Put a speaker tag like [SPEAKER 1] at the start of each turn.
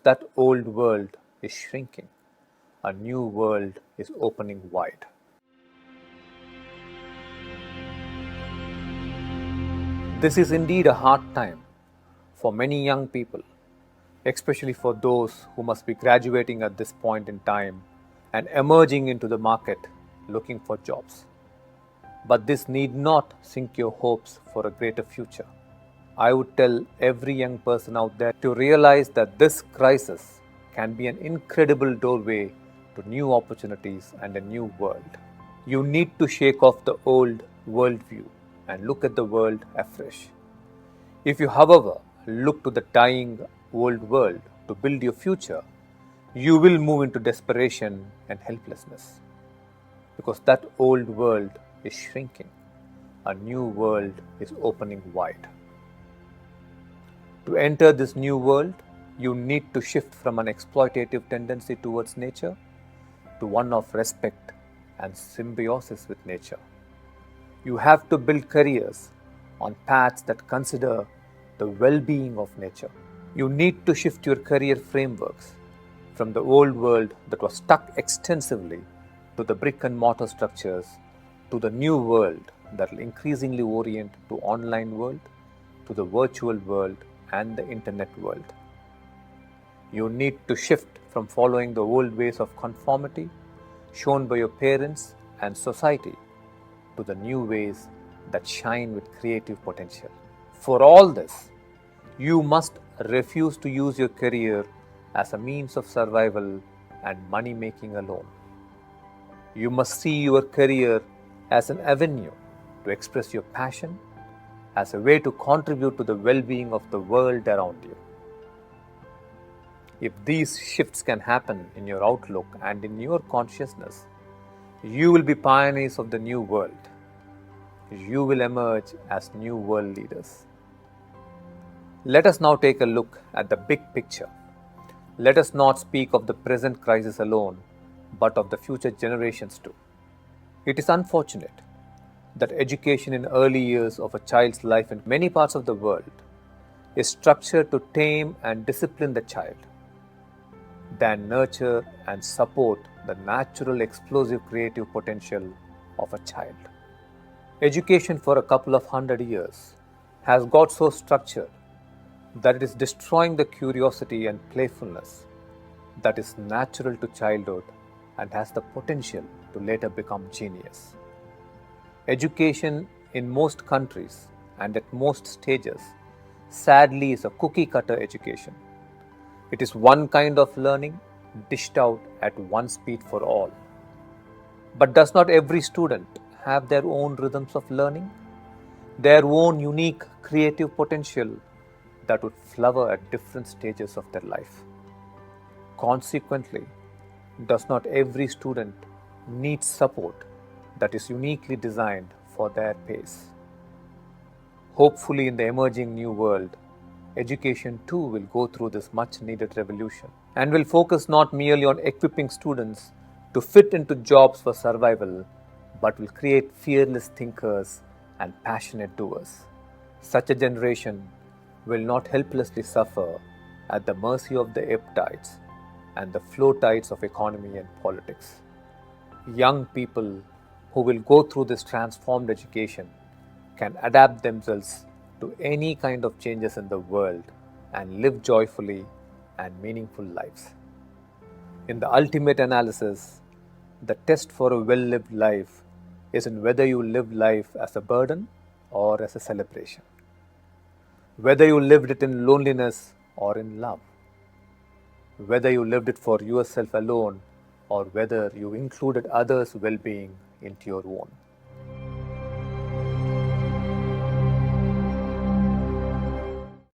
[SPEAKER 1] that old world is shrinking, a new world is opening wide. This is indeed a hard time for many young people, especially for those who must be graduating at this point in time and emerging into the market looking for jobs. But this need not sink your hopes for a greater future. I would tell every young person out there to realize that this crisis can be an incredible doorway to new opportunities and a new world. You need to shake off the old worldview and look at the world afresh. If you, however, look to the dying old world to build your future, you will move into desperation and helplessness. Because that old world is shrinking, a new world is opening wide. To enter this new world, you need to shift from an exploitative tendency towards nature to one of respect and symbiosis with nature. You have to build careers on paths that consider the well-being of nature. You need to shift your career frameworks from the old world that was stuck extensively to the brick and mortar structures to the new world that will increasingly orient to online world, to the virtual world and the internet world. You need to shift from following the old ways of conformity shown by your parents and society to the new ways that shine with creative potential. For all this, you must refuse to use your career as a means of survival and money making alone. You must see your career as an avenue to express your passion, as a way to contribute to the well-being of the world around you. If these shifts can happen in your outlook and in your consciousness, you will be pioneers of the new world. You will emerge as new world leaders. Let us now take a look at the big picture. Let us not speak of the present crisis alone, but of the future generations too. It is unfortunate that education in early years of a child's life in many parts of the world is structured to tame and discipline the child than nurture and support the natural explosive creative potential of a child. Education for a couple of 100 years has got so structured that it is destroying the curiosity and playfulness that is natural to childhood and has the potential to later become genius. Education in most countries and at most stages sadly is a cookie cutter education. It is one kind of learning dished out at one speed for all. But does not every student have their own rhythms of learning, their own unique creative potential that would flower at different stages of their life? Consequently, does not every student need support that is uniquely designed for their pace? Hopefully, in the emerging new world, education too will go through this much needed revolution and will focus not merely on equipping students to fit into jobs for survival, but will create fearless thinkers and passionate doers. Such a generation will not helplessly suffer at the mercy of the ebb tides and the flow tides of economy and politics. Young people who will go through this transformed education can adapt themselves to any kind of changes in the world and live joyfully and meaningful lives. In the ultimate analysis, the test for a well lived life is in whether you live life as a burden or as a celebration, whether you lived it in loneliness or in love, whether you lived it for yourself alone or whether you included others' well being into your own.